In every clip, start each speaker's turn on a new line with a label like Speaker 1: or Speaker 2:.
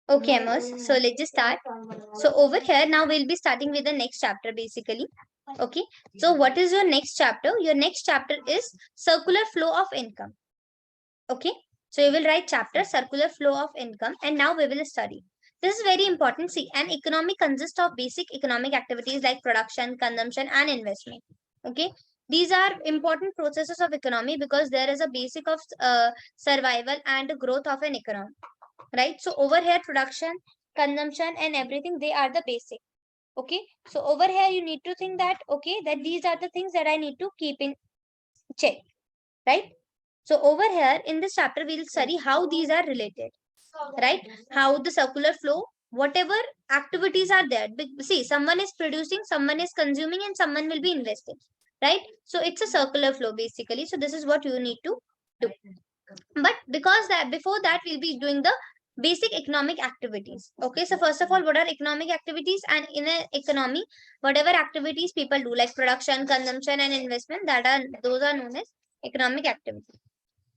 Speaker 1: Okay, Amos. So let's just start. So over here now we'll be starting with the next chapter basically. Okay. So what is your next chapter? Your next chapter is circular flow of income. Okay. So you will write chapter circular flow of income, and now we will study. This is very important. See, an economy consists of basic economic activities like production, consumption, and investment. Okay. These are important processes of economy because there is a basic of survival and growth of an economy, right? So over here, production, consumption, and everything, they are the basic. Okay. So over here, you need to think that, okay, that these are the things that I need to keep in check, right? So over here in this chapter, we'll study how these are related, right? How the circular flow, whatever activities are there. See, someone is producing, someone is consuming, and someone will be investing, right? So it's a circular flow basically. So this is what you need to do. But because that before that we'll be doing the basic economic activities. Okay, so first of all, what are economic activities? And in an economy, whatever activities people do like production, consumption, and investment, that are those are known as economic activities.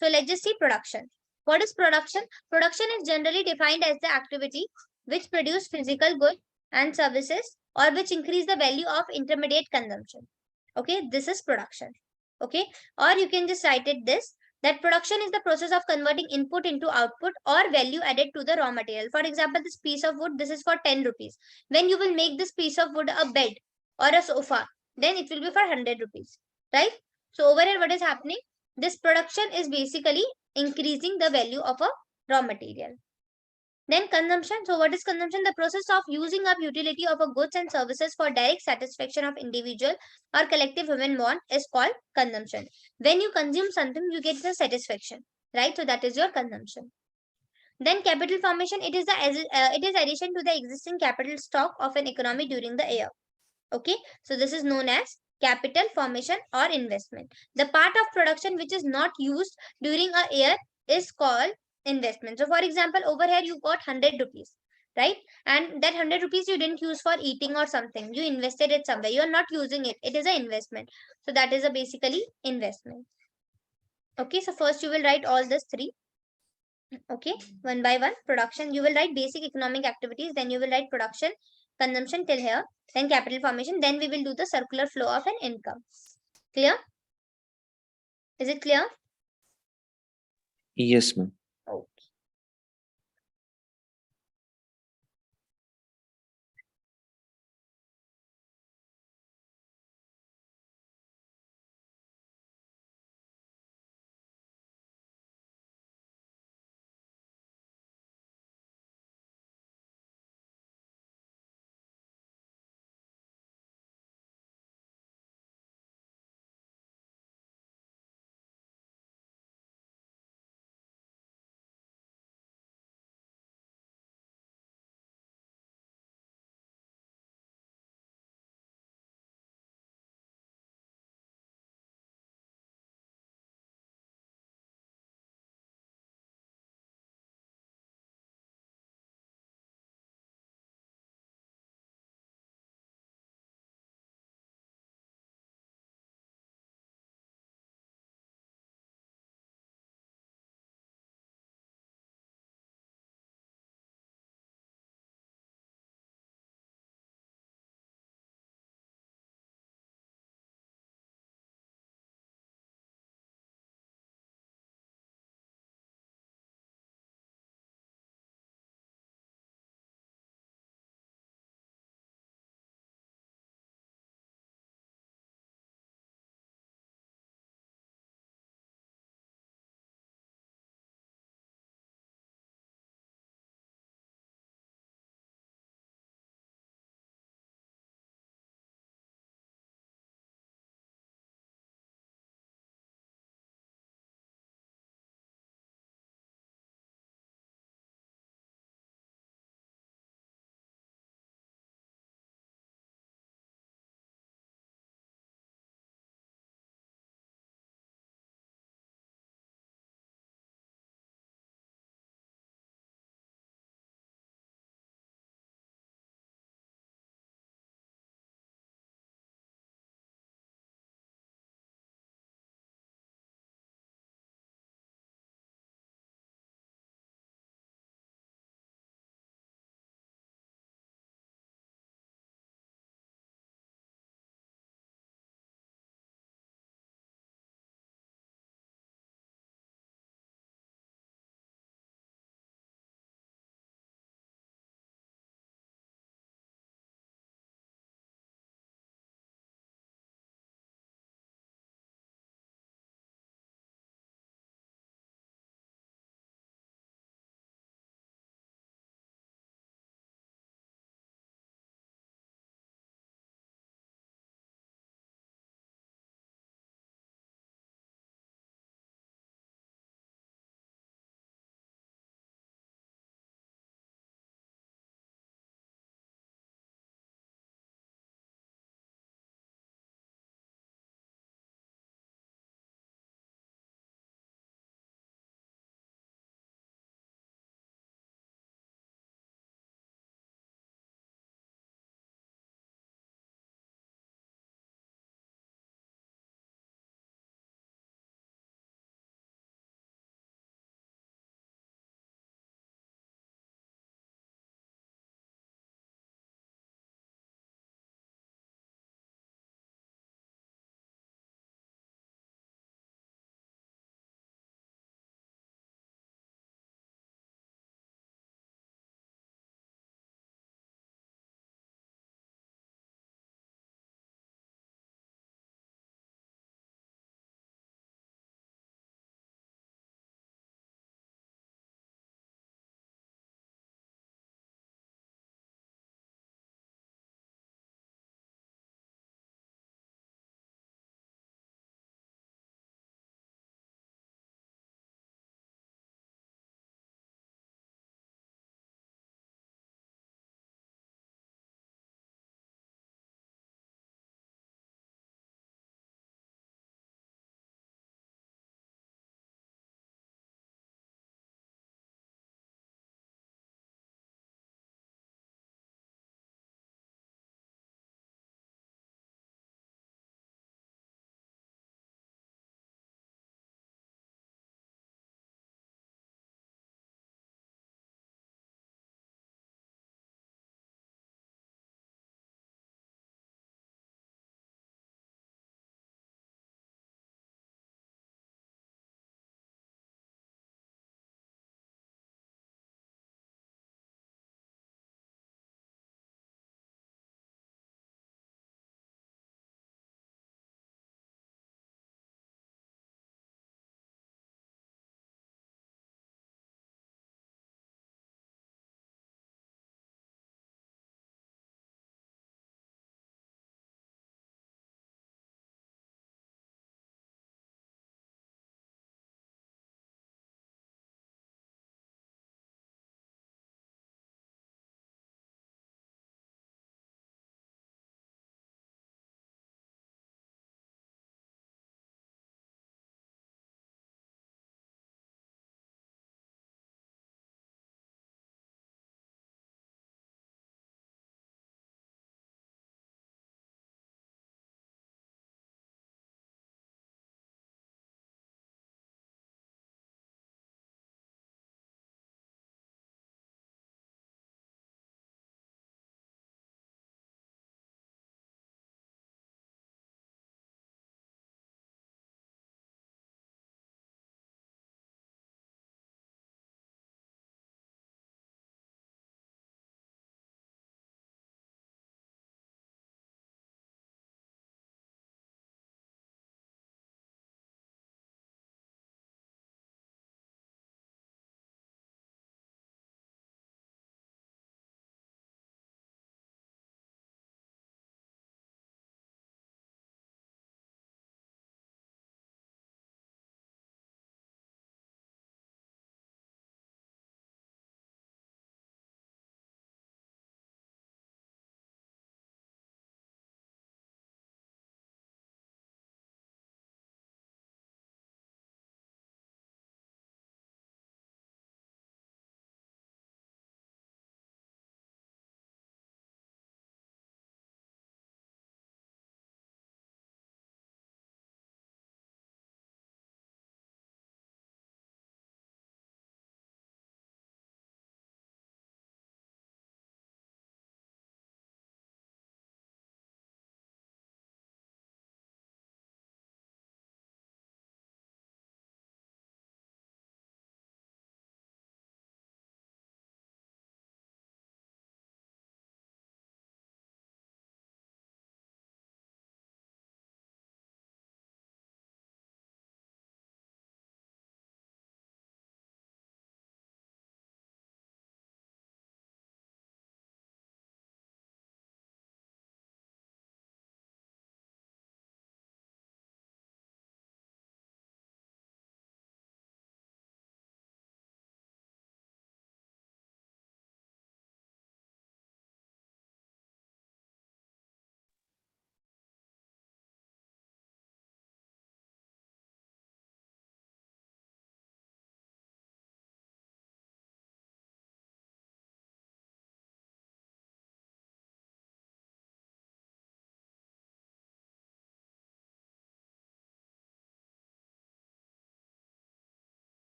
Speaker 1: So let's just see production. What is production? Production is generally defined as the activity which produce physical goods and services or which increase the value of intermediate consumption. Okay, this is production. Okay, or you can just write it this, that production is the process of converting input into output or value added to the raw material. For example, this piece of wood, this is for 10 rupees. When you will make this piece of wood a bed or a sofa, then it will be for 100 rupees, right? So over here, what is happening? This production is basically increasing the value of a raw material. Then consumption. So what is consumption? The process of using up utility of a goods and services for direct satisfaction of individual or collective human want is called consumption. When you consume something, you get the satisfaction, right? So that is your consumption. Then capital formation. It is addition to the existing capital stock of an economy during the year. Okay, so this is known as capital formation or investment. The part of production which is not used during a year is called investment. So for example, over here you got 100 rupees, right? And that 100 rupees you didn't use for eating or something. You invested it somewhere. You are not using it. It is an investment. So that is a basically investment. Okay, so first you will write all this three. Okay, one by one. Production, you will write basic economic activities, then you will write production, consumption till here, then capital formation, then we will do the circular flow of an income. Clear? Is it clear?
Speaker 2: Yes, ma'am.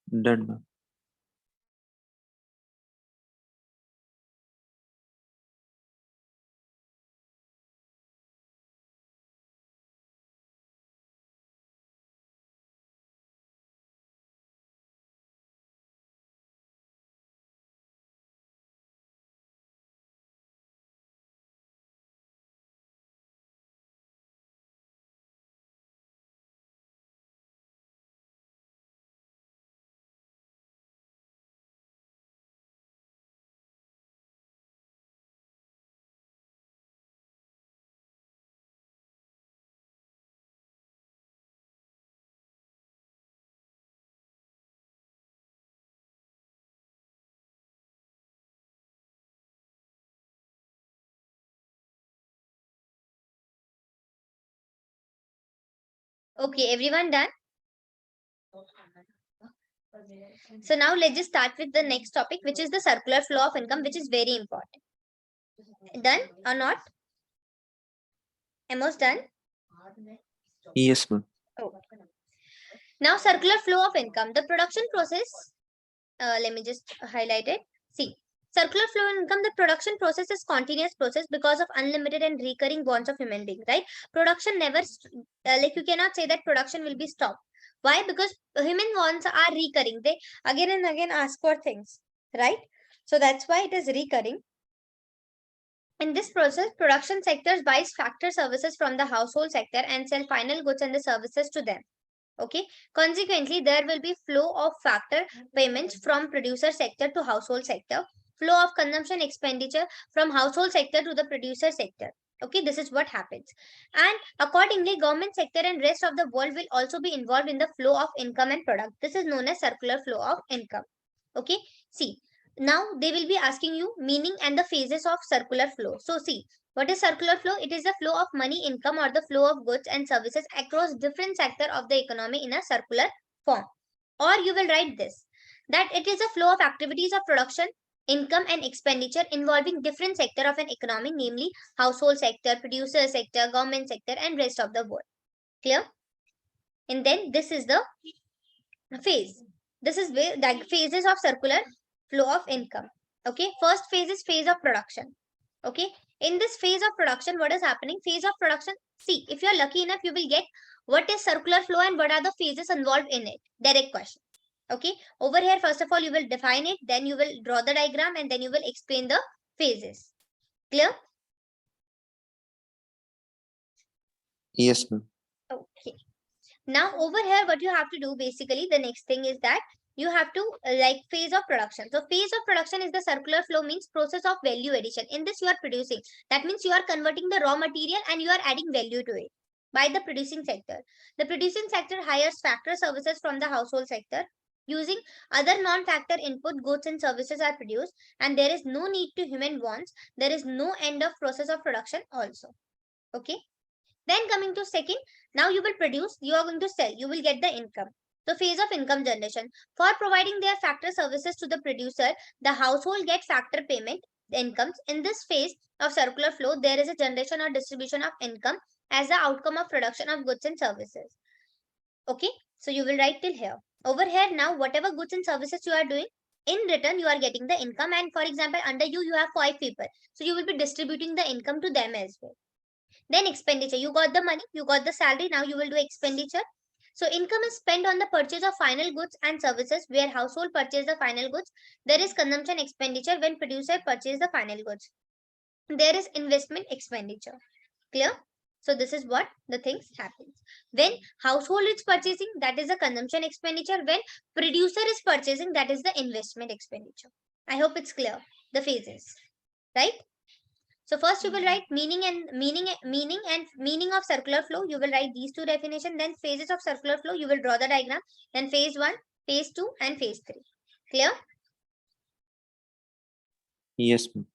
Speaker 2: Done, ma'am.
Speaker 1: Okay, everyone done? So now let's just start with the next topic, which is the circular flow of income, which is very important. Done or not? Almost done?
Speaker 2: Yes, ma'am.
Speaker 1: Oh. Now circular flow of income. The production process, let me just highlight it. See, circular flow of income, the production process is continuous process because of unlimited and recurring bonds of human being, right? Production never, like you cannot say that production will be stopped. Why? Because human wants are recurring. They again and again ask for things, right? So that's why it is recurring. In this process, production sectors buys factor services from the household sector and sell final goods and the services to them. Okay. Consequently, there will be flow of factor payments from producer sector to household sector, flow of consumption expenditure from household sector to the producer sector. Okay, this is what happens. And accordingly, government sector and rest of the world will also be involved in the flow of income and product. This is known as circular flow of income. Okay, see, now they will be asking you meaning and the phases of circular flow. So see, what is circular flow? It is the flow of money, income, or the flow of goods and services across different sector of the economy in a circular form. Or you will write this, that it is a flow of activities of production, income and expenditure involving different sector of an economy, namely household sector, producer sector, government sector and rest of the world. Clear? And then this is the phase. This is where the phases of circular flow of income. Okay, first phase is phase of production. Okay, in this phase of production, what is happening? Phase of production, see, if you are lucky enough, you will get what is circular flow and what are the phases involved in it. Direct question. Okay, over here, first of all, you will define it, then you will draw the diagram, and then you will explain the phases. Clear?
Speaker 2: Yes, ma'am.
Speaker 1: Okay. Now over here, what you have to do basically, the next thing is that you have to like phase of production. So phase of production is the circular flow, means process of value addition. In this you are producing. That means you are converting the raw material and you are adding value to it by the producing sector. The producing sector hires factor services from the household sector. Using other non-factor input, goods and services are produced, and there is no need to human wants. There is no end of process of production also. Okay. Then coming to second, now you will produce, you are going to sell, you will get the income. The phase of income generation. For providing their factor services to the producer, the household get factor payment incomes. In this phase of circular flow, there is a generation or distribution of income as the outcome of production of goods and services. Okay, so you will write till here. Over here now, whatever goods and services you are doing, in return you are getting the income. And for example, under you, you have 5 people. So you will be distributing the income to them as well. Then expenditure. You got the money, you got the salary, now you will do expenditure. So income is spent on the purchase of final goods and services where household purchase the final goods. There is consumption expenditure when producer purchase the final goods. There is investment expenditure. Clear? So this is what the things happens. When household is purchasing, that is the consumption expenditure. When producer is purchasing, that is the investment expenditure. I hope it's clear. The phases, right? So first you will write meaning of circular flow. You will write these two definitions. Then phases of circular flow. You will draw the diagram. Then phase 1, phase 2 and phase 3. Clear?
Speaker 2: Yes, ma'am.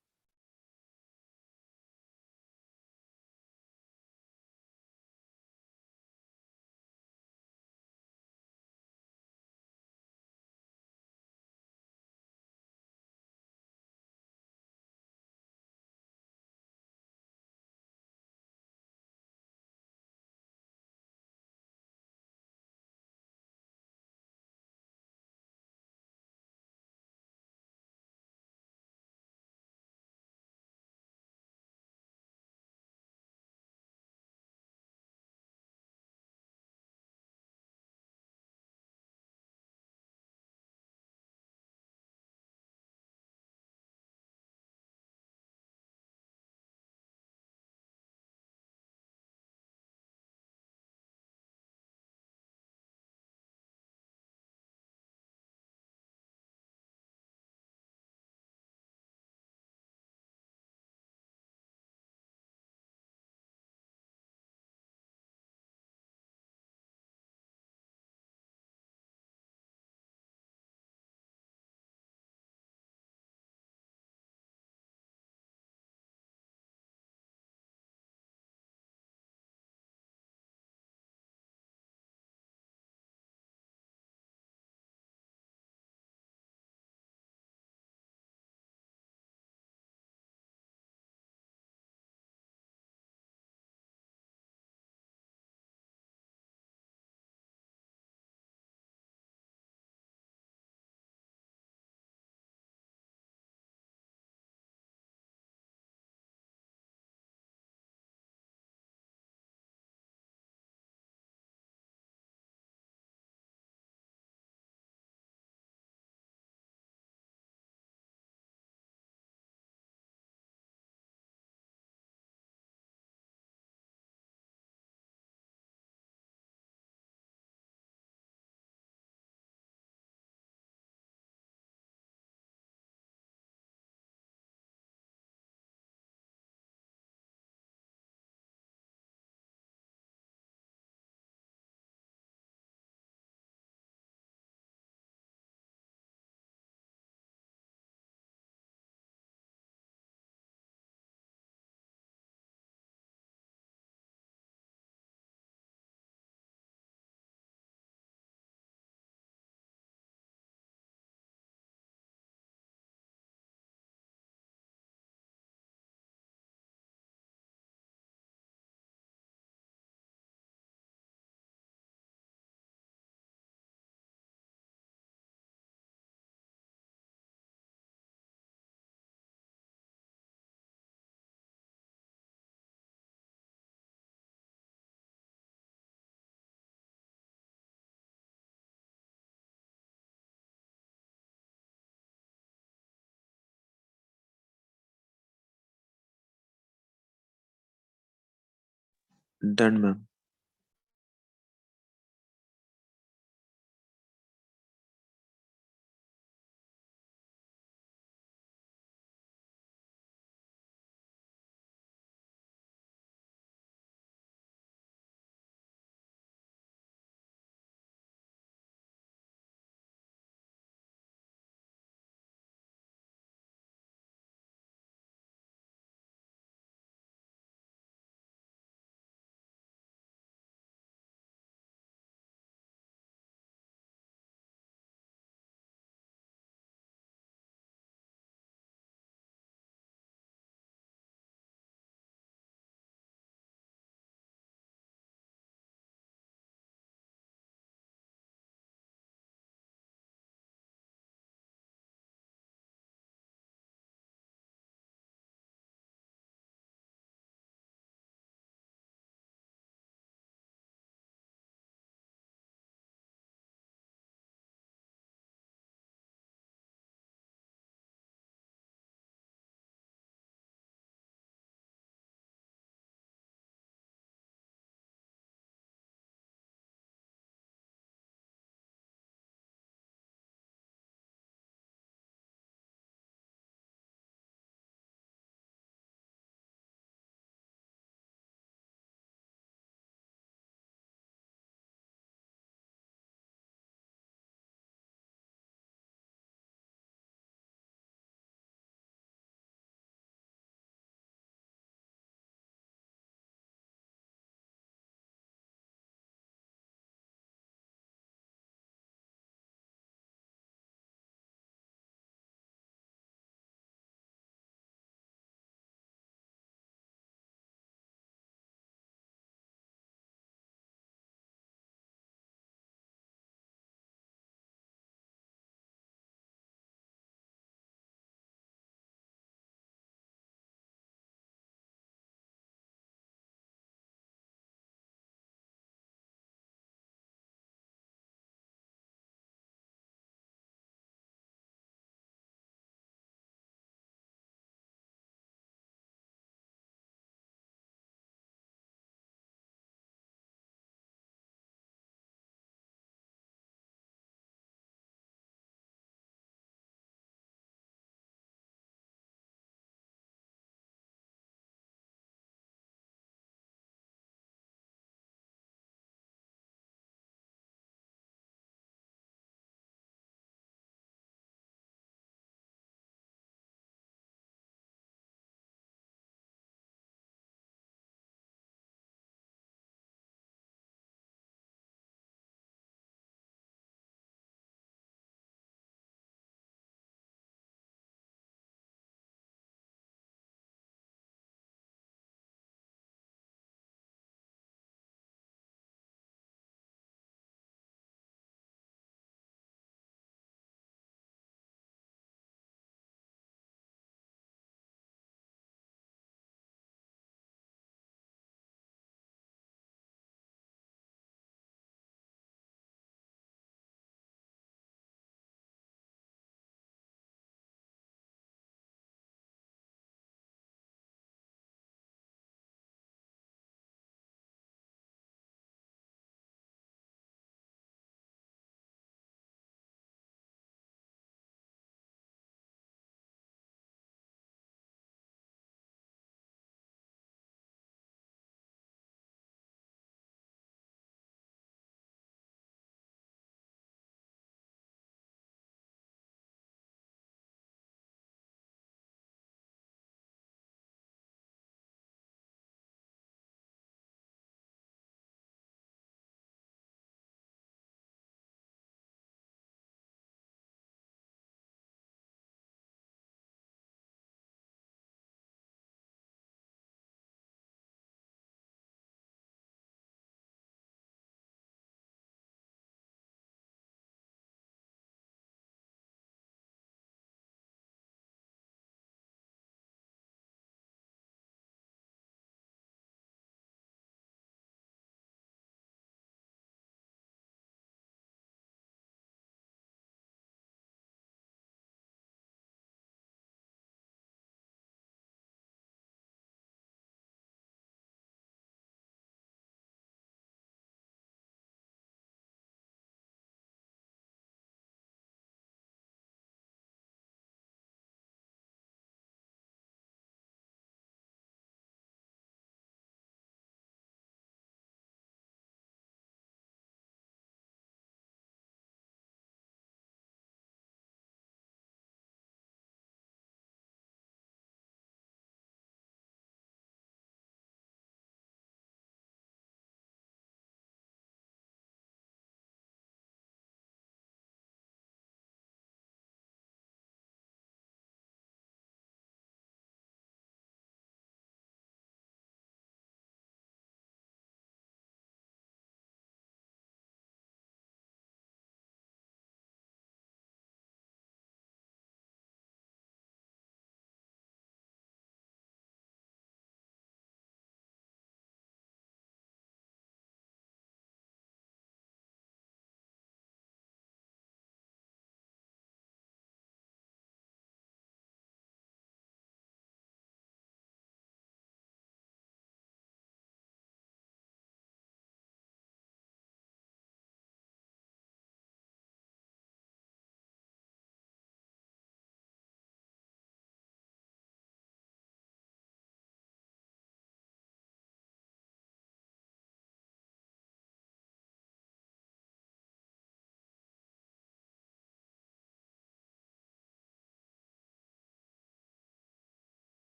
Speaker 2: Done, ma'am.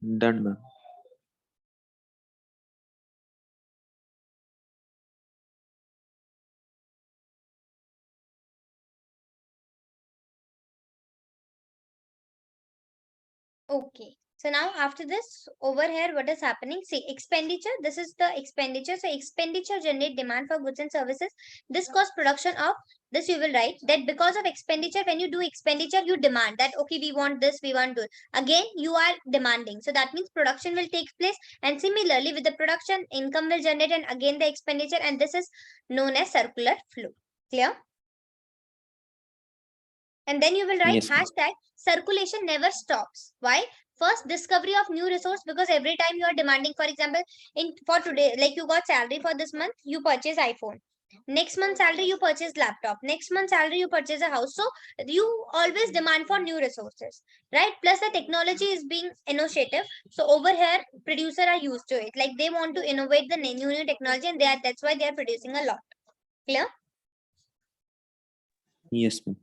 Speaker 2: Done, ma'am.
Speaker 1: Okay. So now after this, over here, what is happening? See, expenditure. This is the expenditure. So expenditure generate demand for goods and services. This cost production of this. You will write that because of expenditure, when you do expenditure, you demand that okay, we want this, we want to. Again, you are demanding. So that means production will take place, and similarly with the production, income will generate, and again the expenditure, and this is known as circular flow. Clear? And then you will write
Speaker 2: Yes, ma'am.
Speaker 1: hashtag circulation never stops. Why? First, discovery of new resource, because every time you are demanding, for example, in for today, like you got salary for this month, you purchase iPhone. Next month salary, you purchase laptop. Next month salary, you purchase a house. So you always demand for new resources, right? Plus the technology is being innovative. So over here, producer are used to it. Like they want to innovate the new technology, and that's why they are producing a lot. Clear?
Speaker 2: Yes, ma'am.